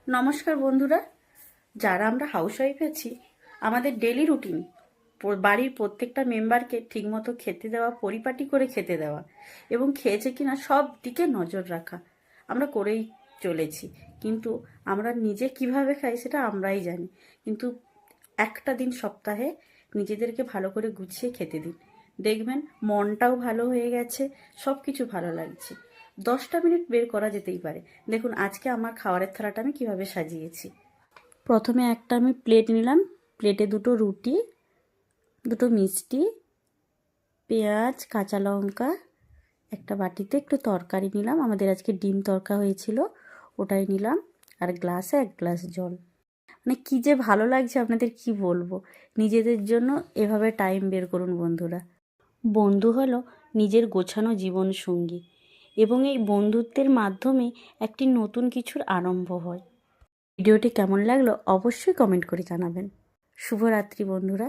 নমস্কার বন্ধুরা, যারা আমরা হাউসওয়াইফ আছি, আমাদের ডেলি রুটিন বাড়ির প্রত্যেকটা মেম্বারকে ঠিকমতো খেতে দেওয়া, পরিপাটি করে খেতে দেওয়া এবং খেয়েছে কিনা সব দিকে নজর রাখা আমরা করেই চলেছি। কিন্তু আমরা নিজে কিভাবে খাই সেটা আমরাই জানি। কিন্তু একটা দিন সপ্তাহে নিজেদেরকে ভালো করে গুছিয়ে খেতে দিন, দেখবেন মনটাও ভালো হয়ে গেছে, সব কিছু ভালো লাগছে। 10টা মিনিট বের করা যেতেই পারে। দেখুন আজকে আমার খাবারের থালাটা আমি কিভাবে সাজিয়েছি। প্রথমে একটা আমি প্লেট নিলাম, প্লেটে দুটো রুটি, দুটো মিষ্টি, পেঁয়াজ, কাঁচা লঙ্কা, একটা বাটিতে একটু তরকারি নিলাম, আমাদের আজকে ডিম তরকা হয়েছিল, ওটাই নিলাম, আর গ্লাসে 1 গ্লাস জল। মানে কী যে ভালো লাগছে আপনাদের কি বলবো। নিজেদের জন্য এভাবে টাইম বের করুন বন্ধুরা। বন্ধু হলো নিজের গোছানো জীবন সঙ্গী এবং এই বন্ধুত্বের মাধ্যমে একটি নতুন কিছুর আরম্ভ হয়। ভিডিওটি কেমন লাগলো অবশ্যই কমেন্ট করে জানাবেন। শুভরাত্রি বন্ধুরা।